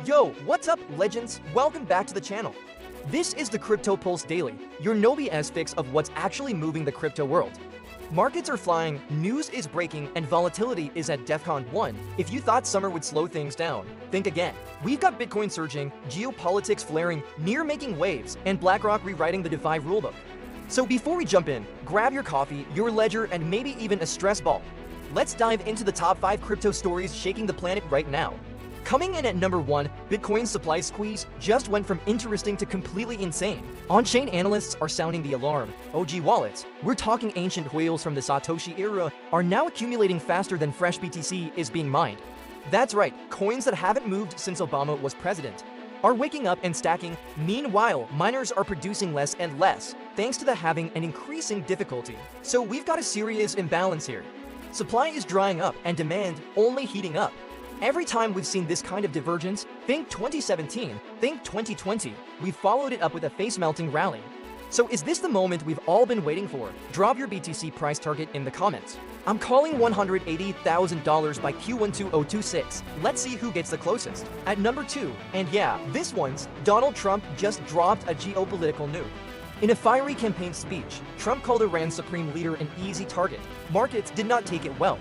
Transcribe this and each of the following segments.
Yo, what's up, legends? Welcome back to the channel. This is the Crypto Pulse Daily, your no BS fix of what's actually moving the crypto world. Markets are flying, news is breaking, and volatility is at DEFCON 1. If you thought summer would slow things down, think again. We've got Bitcoin surging, geopolitics flaring, near making waves, and BlackRock rewriting the DeFi rulebook. So before we jump in, grab your coffee, your ledger, and maybe even a stress ball. Let's dive into the top 5 crypto stories shaking the planet right now. Coming in at number 1, Bitcoin's supply squeeze just went from interesting to completely insane. On-chain analysts are sounding the alarm. OG wallets, we're talking ancient whales from the Satoshi era, are now accumulating faster than fresh BTC is being mined. That's right, coins that haven't moved since Obama was president are waking up and stacking. Meanwhile, miners are producing less and less, thanks to the halving and increasing difficulty. So we've got a serious imbalance here. Supply is drying up and demand only heating up. Every time we've seen this kind of divergence, think 2017, think 2020, we've followed it up with a face-melting rally. So is this the moment we've all been waiting for? Drop your BTC price target in the comments. I'm calling $180,000 by Q1 2026. Let's see who gets the closest. At number 2, and yeah, this one's, Donald Trump just dropped a geopolitical nuke. In a fiery campaign speech, Trump called Iran's supreme leader an easy target. Markets did not take it well.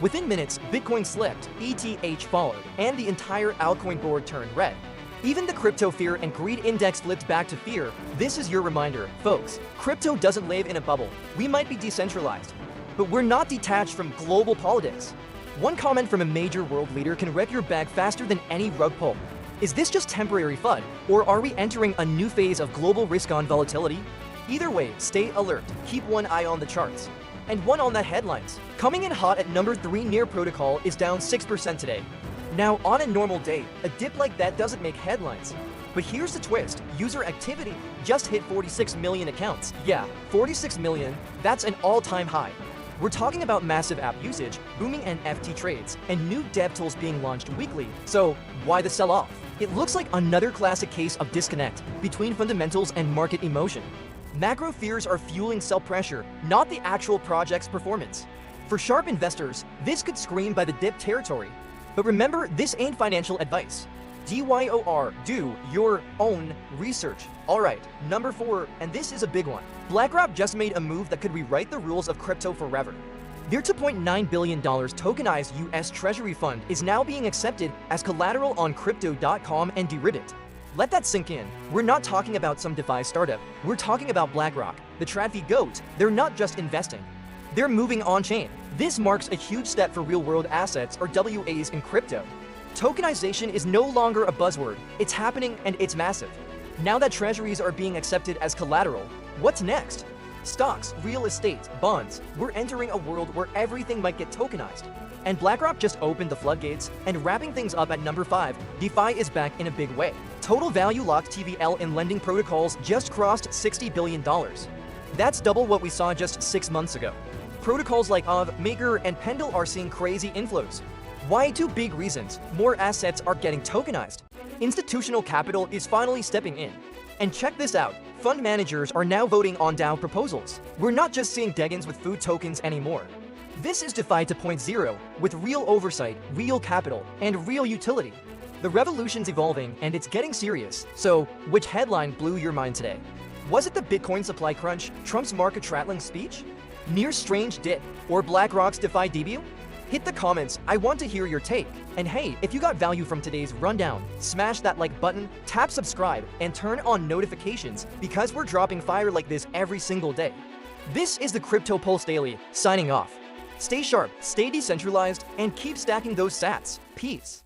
Within minutes, Bitcoin slipped, ETH followed, and the entire altcoin board turned red. Even the crypto fear and greed index flipped back to fear. This is your reminder, folks. Crypto doesn't live in a bubble. We might be decentralized, but we're not detached from global politics. One comment from a major world leader can wreck your bag faster than any rug pull. Is this just temporary FUD, or are we entering a new phase of global risk-on volatility? Either way, stay alert. Keep one eye on the charts and one on the headlines. Coming in hot at number 3, Near Protocol is down 6% today. Now, on a normal day, a dip like that doesn't make headlines. But here's the twist, user activity just hit 46 million accounts. Yeah, 46 million, that's an all-time high. We're talking about massive app usage, booming NFT trades, and new dev tools being launched weekly. So, why the sell-off? It looks like another classic case of disconnect between fundamentals and market emotion. Macro fears are fueling sell pressure, not the actual project's performance. For sharp investors, this could scream by the dip territory. But remember, this ain't financial advice. DYOR, do your own research. Alright, number 4, and this is a big one. BlackRock just made a move that could rewrite the rules of crypto forever. Their $2.9 billion tokenized US Treasury fund is now being accepted as collateral on Crypto.com and Deribit. Let that sink in. We're not talking about some DeFi startup. We're talking about BlackRock, the Tradfi GOAT. They're not just investing. They're moving on-chain. This marks a huge step for real-world assets, or WAs, in crypto. Tokenization is no longer a buzzword. It's happening, and it's massive. Now that treasuries are being accepted as collateral, what's next? Stocks, real estate, bonds. We're entering a world where everything might get tokenized. And BlackRock just opened the floodgates, and wrapping things up at number 5, DeFi is back in a big way. Total value locked TVL in lending protocols just crossed $60 billion. That's double what we saw just 6 months ago. Protocols like OV, Maker, and Pendle are seeing crazy inflows. Why? 2 big reasons. More assets are getting tokenized. Institutional capital is finally stepping in. And check this out, fund managers are now voting on DAO proposals. We're not just seeing Degans with food tokens anymore. This is DeFi 2.0, with real oversight, real capital, and real utility. The revolution's evolving, and it's getting serious. So, which headline blew your mind today? Was it the Bitcoin supply crunch, Trump's market-rattling speech, near strange dip, or BlackRock's DeFi debut? Hit the comments, I want to hear your take. And hey, if you got value from today's rundown, smash that like button, tap subscribe, and turn on notifications because we're dropping fire like this every single day. This is the Crypto Pulse Daily, signing off. Stay sharp, stay decentralized, and keep stacking those sats. Peace.